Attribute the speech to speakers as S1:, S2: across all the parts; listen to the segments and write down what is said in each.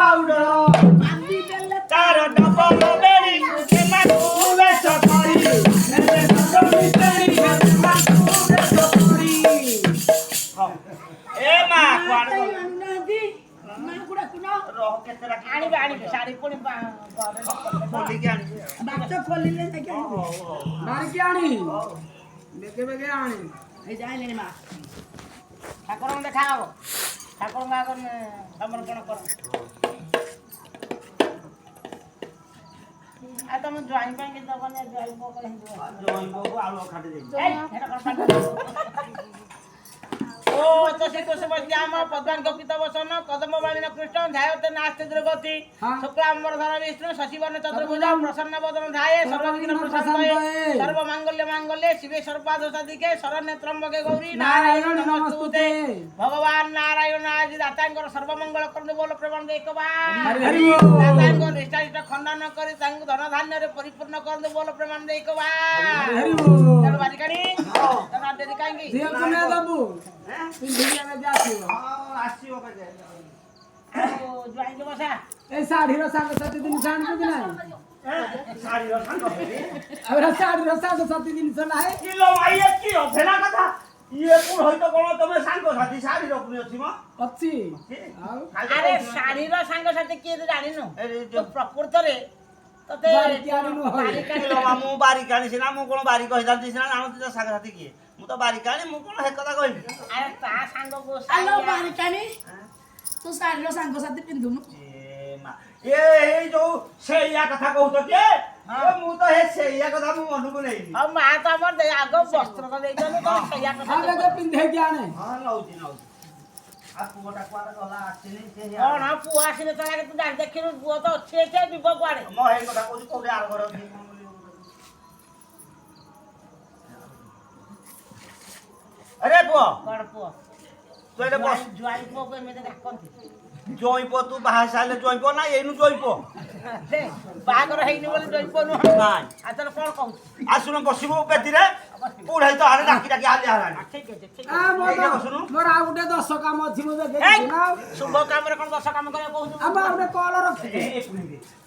S1: Powder ତାର double ବେଳି ଏମାନଙ୍କୁ ବେଶ କରି ଏବେ ଡବଲ ବେଳି ଏମାନଙ୍କୁ ବେଶ କରି ଏ ମା କୁଆଡେ
S2: ଆଣୁନାହାନ୍ତି ମା ଗୁଡା କୁନ
S1: ରହ କେତେ ରାଖି
S3: ଆଣିବେ ଶାଢୀ ପୁଣି
S1: ଖୋଲିକି ଆଣିବି
S2: ବାଟ ଖୋଲିଲେ ଯାଇକି ଆଣିବେ
S4: ବାରିକି ଆଣି ବେগে ବେगे ଆଣି
S2: ଏଇ ଯାଇଲେଣି ମା
S3: ଠାକୁରଙ୍କୁ ଦେଖା ହବ ଠାକୁରଙ୍କୁ ଆଗ ସମର୍ପଣ କର ଆଉ ତମ ଜ୍ୱାଇଁ ପାଇଁ କିଛି ଦବନି ଜ୍ୱାଇଁ ପୁଅ କଲେ
S1: ଜୋଇଁକୁ ଆଳୁ ଖାଟି ଦେବି
S3: ଓ ତ ସେ କୋଷ ବସି ଆମ ପଦ୍ମାଙ୍କ ପିତା ବସନ କଦମ ବାଳିନ କୃଷ୍ଣ ଧ୍ୟାୟତେ ନାସ୍ତେ ଦୁର୍ଗତି ଶୁକ୍ଲାମ୍ବର ଧର ବିଷ୍ଣୁ ଶଶିବର୍ଣ୍ଣ ଚତୁର୍ଭୁଜ ପ୍ରସନ୍ନ ବଦନ ଧାये ସର୍ବବିଘ୍ନ ପ୍ରଶାନ୍ତये ସର୍ବ ମାଙ୍ଗଲ୍ୟ ମାଙ୍ଗଲ୍ये ଶିବେ ସର୍ବାଦ ସାଧିକେ ଶରଣ୍ୟ ତ୍ରମ୍ବକେ ଗୌରୀ ନାରାୟଣ ନମସ୍ତୁତେ ଭଗବାନ ନାରାୟଣ ଆଜି ଦାତାଙ୍କର ସର୍ବମଙ୍ଗଳ କରନ୍ତୁ ବୋଲ ପ୍ରେମାନନ୍ଦ ଏକବାର ଦାତାଙ୍କ ନିଷ୍ଠାନିଷ୍ଠ ଖଣ୍ଡନ କରି ତାଙ୍କୁ ଧନ ଧାନ୍ୟରେ ପରିପୂର୍ଣ୍ଣ କରନ୍ତୁ ବୋଲ ପ୍ରେମାନନ୍ଦ ଏକବାର ବାରିକାଣି ତମେ ଡେରି କାହିଁକି
S4: ଝିଅ କୁନେ ଦବୁ ପିନ୍ଧିକି ଆମେ ଆସିବ
S1: ଆସିବ କେତେ
S3: ଆଉ ଜ୍ୱାଇଁକି ବସା
S4: এই শাড়ির সাথে জিনিস আনবো কি নাই
S1: ଶାଢ଼ୀର ସାଙ୍ଗ
S4: আমরা শাড়ির সাথে জিনিস নাই
S1: କିଲୋ ଭାଇ କି ଅଭେଲା କଥା ଇଏ ପୁଣି ହଇତ କଣ ତମେ ସାଙ୍ଗସାଥି ଶାଢ଼ୀ ରଖୁନି ଅଛି ମ
S4: ଅଛି ଆଉ
S3: ଆରେ ଶାଢୀର ସାଙ୍ଗସାଥି କିଏ ତୁ ଜାଣିନୁ ତୁ ପ୍ରକୃତରେ ତତେ
S4: ବାରିକାଣି ନୁହଁ।
S1: କିଲୋ ମା ମୁଁ ବାରିକାଣି ସିନା ମୁଁ କଣ ବାରି କହିଥାନ୍ତି ସିନା ଜାଣୁଛି ତ ସାଙ୍ଗସାଥି କିଏ ମୁଁ ତ ବାରିକାଣି ମୁଁ କଣ ହେ କଥା କହିବି
S3: ଆରେ ତା ସାଙ୍ଗକୁ
S2: ଆଲୋ ବାରିକାଣି ତୁ ଶାଢୀର ସାଙ୍ଗସାଥି ପିନ୍ଧୁନୁ
S1: ଏଇ ଯୋଉ ସେଇଆ କଥା କହୁଛ କିଏ ମୁଁ ତ ହେ ସେଇଆ କଥା ମୁଁ ମନକୁ ନେଇନି
S3: ଆଉ ମା ତ ଆମର ଆଗ ବସ୍ତ୍ର ତ ଦେଇଛନ୍ତି ତ ସେଇଆ କଥା
S4: ଆগে ପିନ୍ଧେ କି ଆଣେ
S1: ହଁ ନଉଛି ଆଉ ପୁଅଟା କୁଆଡେ ଗଲା ଆସିନି ସେ
S3: କଣ ପୁଅ ଆସିଲେ ତ ଆଗେ ତୁ ଜାଣି ଦେଖିନୁ ପୁଅ ତ ଅଛି ଏଠି ଯିବ କୁଆଡେ
S1: ମୁଁ ଏଇ କଥା କହୁଛି କୋଉଠି ଆର ଘର ଅଛି ଆରେ ପୁଅ
S3: କଣ ପୁଅ
S1: ତୁ ଏଇଟା ବସ
S3: ଜ୍ୱାଇଁ ପୁଅକୁ ଏମିତି ଡାକନ୍ତି
S1: ଜଇଁ ପୁଅ ତୁ ବାହା ସାରିଲେ ଜଇଁ ପୁଅ ନା ଏଇନୁ ଜଇଁ ପୁଅ
S3: ବାହାଘର ହେଇନି ବୋଲି ଜ୍ୱାଇଁ ପୁଅ ନୁହଁ
S1: ନାଇଁ
S3: ଆଉ ତାହେଲେ କଣ କହୁଛୁ
S1: ଆସୁନ ବସିବୁ ବେଦିରେ ପୁଢାଇ ତ ହାଡେ ଡାକି ଡାକି ହାଲିଆ ହେଲାଣି
S3: ଠିକ ଅଛି ଠିକ
S1: ଏଇଟା ବସୁନୁ
S4: ମୋର ଆଉ ଗୋଟେ 10 କାମ ଅଛି ମୁଁ
S3: ଅଛି
S4: ଦେଖିଛି ନା
S3: ଶୁଭ କାମରେ କଣ ଦଶ କାମ କରିବା କହୁଛୁ
S4: ଆମ ଗୋଟେ କଲ ରଖିଛି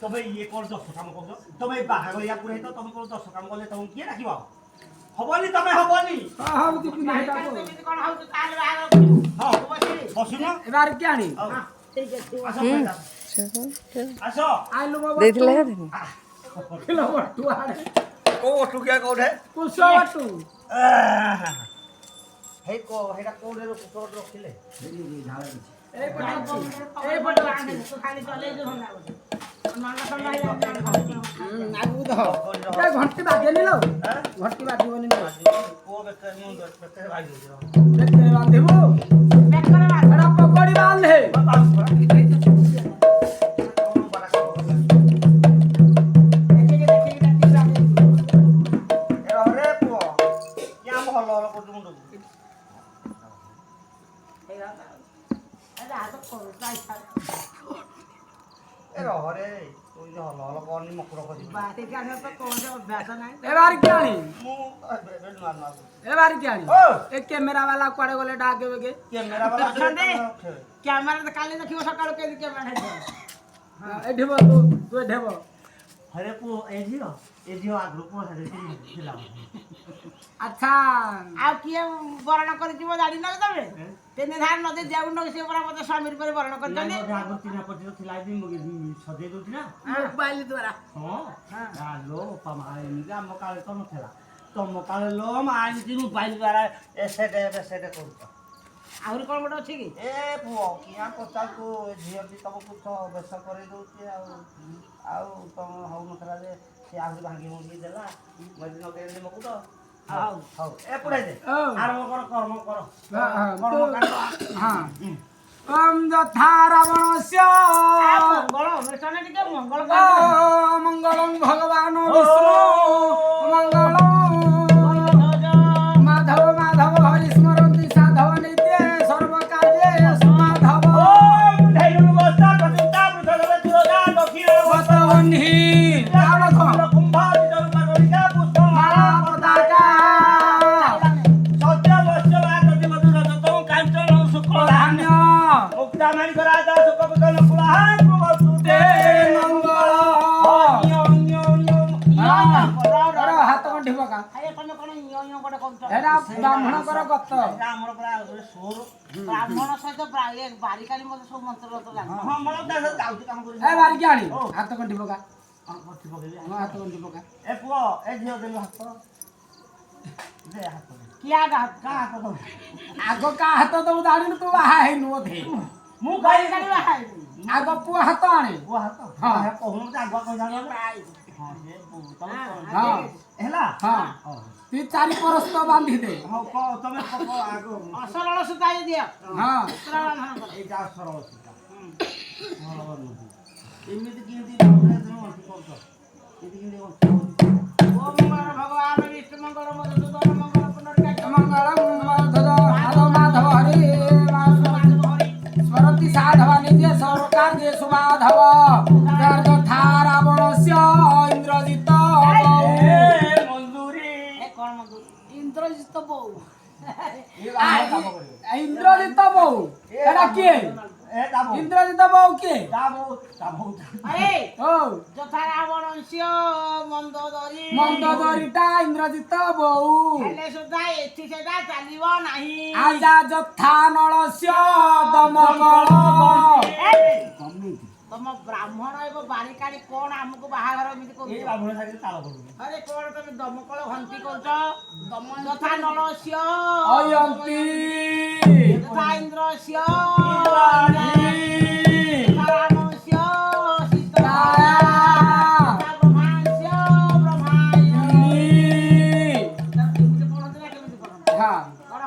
S1: ତମେ ଇଏ କଣ ଦଶ କାମ କରୁଛ ତମେ ବାହାଘରିଆ ପୁଢାଇ ତ ତମେ କଣ ଦଶ କାମ କଲେ ତମକୁ କିଏ ଡାକିବ ହବନି ତମେ ହବନି
S4: ହଉ ତୁ ପିନ୍ଧେ
S3: ଏମିତି କଣ ହଉଛି ତାହେଲେ ବାହାଘର କରିବୁ
S1: ହଁ
S3: ବସିବି
S1: ବସୁନ
S4: এবার কি আনি
S3: ଠିକ ଅଛି
S1: ଆସ ଆସ
S4: আইলো বাবা
S5: ଦେଇଥିଲେ
S4: কিলো বটু আড়ে
S1: କୋଉ ଅଟୁକିଆ କୋଉଠେ
S4: কুসো বটু
S1: ହେଇ ହେଇଟା କୋଉଠେ ରଖିଲେ
S4: এই পটা
S3: এই ପଟେ ଖାଲି ଚଲେଇ ଦେ ଧନ୍ଦା କରୁଛୁ ମନ ସଣ୍ଡା
S4: আগু তো এ ঘন্টি বাজেনি লো ঘন্টি বাজিবনি না
S1: ପୁଅ ବେକରେ ମୁଁ ବେକରେ ଭାଇ ଦଉଛି
S4: দেখতে বাঁধিবু
S3: ବେକରେ ବାନ୍ଧ
S4: এরা পকড়ি বাঁধে
S3: ଦେଖିକି ଦେଖିକି ଡାକିକି
S1: ରେ ପୁଅ କିଆ ଭଲ ଭଲ କରୁଛୁ ମୁଣ୍ଡକୁ ରହରେ ତୁ ହଲ ହଲ କରନି ମକୁର ଖୋଜି
S3: ବାଟିକି ଆଣିବା ତ କୌଣସି ଅଭ୍ୟାସ ନାହିଁ
S4: এবার কি ଆଣି
S1: ମୁଁ ଏବେ ନୂଆ ନୂଆ
S4: এবার কি আনি
S1: ଓ
S4: এ ক্যামেরা वाला কুଆড়ে গলে ডাকে বেগে
S1: କ୍ୟାମେରା ବାଲା
S3: ଅଛନ୍ତି କ୍ୟାମେରା କାଲି ଦେଖିବ ସକାଳୁ କେମିତି କ୍ୟାମେରା ହେଇଯିବ
S4: এঠে বল তু এঠে বল
S1: ହରେ ପୁଅ ଏ ଝିଅ ଆଗରୁ ପୁଅ ଥିଲା
S4: আচ্ছা
S3: ଆଉ କିଏ ବରଣ କରିଯିବ ଜାଣିନ କି ତମେ ତିନି ଧାର ନଦୀ ଯାଉନ ସେ ପରା ମତେ ସ୍ୱାମୀ ରୂପରେ ବରଣ କରିଛନ୍ତି
S1: ଆଗରୁ ଚିହ୍ନା ପରିଚୟ ଥିଲା ସଜେଇ ଦଉଛି ନା
S2: ମୋବାଇଲ ଦ୍ୱାରା
S1: ହଁ ଲୋ ମା ଏମିତି ଆମ କାଳେ ତ ନଥିଲା ତମ କାଳେ ଲୋ ମା ଏମିତି ମୋବାଇଲ ଦ୍ୱାରା ଏସେଟେ କରୁଛ
S3: ଆହୁରି କଣ ଗୋଟେ ଅଛି କି
S1: ଏ ପୁଅ କିଆ ପଚାରୁଛୁ ଝିଅ ବି ତମକୁ ତ ବେଶ କରେଇ ଦଉଛି ଆଉ ତମ ହଉନଥିଲା ଯେ ସେ ଆହୁରି ଭାଙ୍ଗି ଭୁଙ୍ଗି ଦେଲା ମଝି ନଗେଇଦେଲି ମକୁ ତ ହଉ ହଉ ଏ ପୁରାଇ ଦେ ଆରମ୍ଭ କର କର୍ମ କର
S4: হ্যাঁ ওম যথা রাবণস্য
S3: ମଙ୍ଗଳ ଅନୁଷ୍ଠାନ ଟିକେ ମଙ୍ଗଳ
S4: মঙ্গলং ভগবান বিষ্ণু মঙ্গলং মাধব মাধব হরি স্মরন্তি সাধব নিত্যে সর্বকার্যে সমাধব বন্ধি মালা পতাকা ধান্য
S1: মুক্তা মারি করা যা সুখ
S4: ଏଟା ବ୍ରାହ୍ମଣଙ୍କର ଗତ।
S1: ଏଟା ଆମର ପୁରା ଗୋଟେ ସୋର।
S3: ବ୍ରାହ୍ମଣ ସହିତ ବାରିକାରୀ ମଧ୍ୟ ସବୁ ମନ୍ତ୍ରରତ ଜାଣିବ।
S1: ହଁ ମୋର ଯାଉଛି କାମ କରି।
S4: ଏ ବାରିକି ଆଣି ହାତ ଗଣ୍ଠି ପକା।
S1: ପଠି ପକେଇବି।
S4: ହଁ ହାତ ଗଣ୍ଠି ପକା।
S1: ଏ ପୁଅ ଏ ଝିଅ ଦେଲୁ ହାତ। ଦେ ହାତ।
S3: କିଏ ଆଗ ହାତ?
S1: କା ହାତ ଦବୁ?
S4: ଆଗ କା ହାତ ଦବୁ ଜାଣିନୁ ତୁ ବାହା ହେଇନୁ ବୋଧେ।
S1: ମୁଁ
S3: ବାରିକାରୀ ବାହା ହେବି।
S4: ଆଗ ପୁଅ ହାତ ଆଣେ।
S1: ପୁଅ ହାତ।
S4: ହଁ।
S1: ହେ କହୁନୁ ତ ଆଗୁଆ କହି ଜାଣିବ। ହଁ ସେ ତମେ
S4: ହଁ
S1: ହେଲା।
S4: ହଁ ତୁ 4 ପରସ୍ତ ବାନ୍ଧି ଦେ।
S1: ହଉ ତମେ ଆଗ।
S3: ଅସରଳ ସୂତା ଦିଅ।
S4: ହଁ
S1: ଏଇଟା ସରଳ ସୂତା। ଏମିତି କେମିତି ଅଣ୍ଟି କରୁଛ? ଏମିତି କେମିତି ଅଣ୍ଟି କରୁଛ?
S3: ଓମ୍ ମଙ୍ଗଳ ଭଗବାନ ବିଷ୍ଣୁ ମଙ୍ଗଳ ମଧୁସୂଦନ ମଙ୍ଗଳ ପୁନର୍କାର୍ଯ୍ୟ
S4: ମଙ୍ଗଳ ମାଧବ ମାଧବ ହରି ସ୍ମରତି ସାଧବ ନିଜେ ସରକାର ଯେ ସୁମାଧବ ଯଥା ରାବଣସ୍ୟ ଇନ୍ଦ୍ରଜିତ
S1: ମଞ୍ଜୁରୀ।
S3: ଏ କଣ ମଧୁ?
S2: ଇନ୍ଦ୍ରଜିତ ବୋଉ।
S4: ଇନ୍ଦ୍ରଜିତ ବୋଉ ଏଟା କିଏ? ଇନ୍ଦ୍ରଜିତ ବୋଉ କିଏ?
S3: ଆରେ
S4: ଓ
S3: ଯଥା ରାବଣସ୍ୟ ମନ୍ଦୋଦରୀ
S4: ମନ୍ଦୋଦରୀଟା ଇନ୍ଦ୍ରଜିତ ବୋଉ
S3: ହେଲେ ସୁଦ୍ଧା ଏଠି ସେଟା ଚାଲିବ ନାହିଁ।
S4: ଆଜା ଯଥା ନଳସ୍ୟ ଦମକଳ
S3: ତମ ବ୍ରାହ୍ମଣ ଏବଂ ବାରିକାରୀ କଣ ଆମକୁ ବାହାଘର ଏମିତି କରୁଛ? ଆରେ କଣ ତମେ ଦମକଳ ଘଣ୍ଟି କରୁଛ? ଯଥା ନଳସ୍ୟ
S4: ଅୟନ୍ତୀ
S3: ଯଥା ଇନ୍ଦ୍ରସ୍ୟ ଯଥା ରାମସ୍ୟ ସୀତା ଯଥା ବ୍ରହ୍ମାସ୍ୟ ବ୍ରହ୍ମାୟ। କେମିତି ପଢନ୍ତି ନା କେମିତି ପଢନ୍ତି?
S4: ହଁ
S3: କଣ?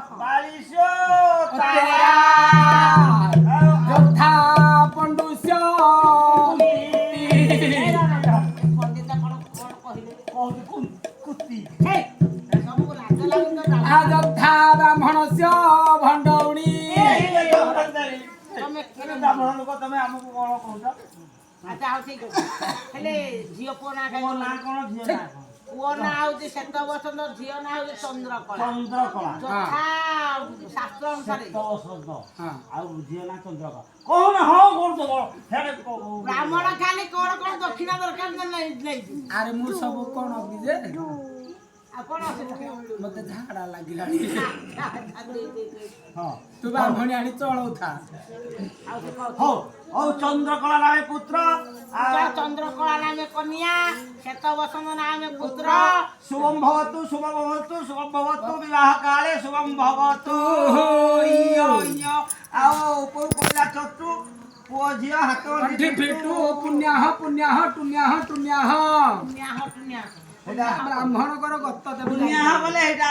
S4: ଯଥା ପଣ୍ଡୁଷ୍ୟ
S3: ପଣ୍ଡିତ କଣ କହିଲେ? ହେ, ତମକୁ ଲାଜ ଲାଗୁନି ତ?
S4: ଯଥା ବ୍ରାହ୍ମଣସ୍ୟ ଭଣ୍ଡଉଣୀ
S3: ତମେ
S1: ବ୍ରାହ୍ମଣ ଲୋକ ତମେ ଆମକୁ କଣ କହୁଛ?
S3: ଆଚ୍ଛା ହଉ ଠିକ ଅଛି। ହେଲେ ଝିଅ ପୁଅ ନାଁ
S1: ମୋ
S3: କାହିଁ?
S1: ନାଁ କଣ ଝିଅ ନାଁ କଣ?
S3: ପୁଅ ନାଁ ହଉଛି ଶ୍ଵେତ ବସନ୍ତ, ଝିଅ ନାଁ ହଉଛି ଚନ୍ଦ୍ରକଳା।
S1: ଚନ୍ଦ୍ରକଳା।
S3: ଯଥା ଶାସ୍ତ୍ର ଅନୁସାରେ
S1: ଆଉ ଝିଅ ନା ଚନ୍ଦ୍ରକଳା। କହୁନ ହଁ କରୁଛ
S3: ବ୍ରାହ୍ମଣ ଖାଲି କଣ କଣ ଦକ୍ଷିଣା ଦରକାର ନା ନେଇଛି?
S4: ଆରେ ମୁଁ ସବୁ କଣ ବି ଯେ
S3: ଆଉ କଣ ଅସୁବିଧା?
S4: ମତେ ଝାଡା ଲାଗିଲାଣି
S1: ହଁ
S4: ତୁ ବ୍ରାହ୍ମଣୀ ଆଣି ଚଳଉଥା।
S3: ଆଉ ସେ କଣ?
S1: ହଉ ହଉ ଚନ୍ଦ୍ରକଳା ନାମେ ପୁତ୍ର
S3: ଚନ୍ଦ୍ରକଳା ନାମେ କନ୍ୟା, ଶ୍ଵେତ ବସନ୍ତ ନାମେ ପୁତ୍ର।
S1: ଶୁଭମ୍ ଭବତୁ ଶୁଭମ୍ ଭବତୁ ଶୁଭମ୍ ଭବତୁ ବିବାହ କାଳେ ଶୁଭମ୍ ଭବତୁ। ଆଉ ଉପରୁ କହିଲା ଚତୁ ପୁଅ ଝିଅ ହାତ
S4: ଗଣ୍ଠି ଫିଟୁ ପୁଣ୍ୟାହ ପୁଣ୍ୟାହ ଟୁନ୍ୟାହ ଟୁନ୍ୟାହ
S3: ନ୍ୟାହ ଟୁନ୍ୟାହ।
S4: ବ୍ରାହ୍ମଣଙ୍କର ଗତ ଦେବ
S1: ପୁଣ୍ୟାହ ବୋଲେ ଏଇଟା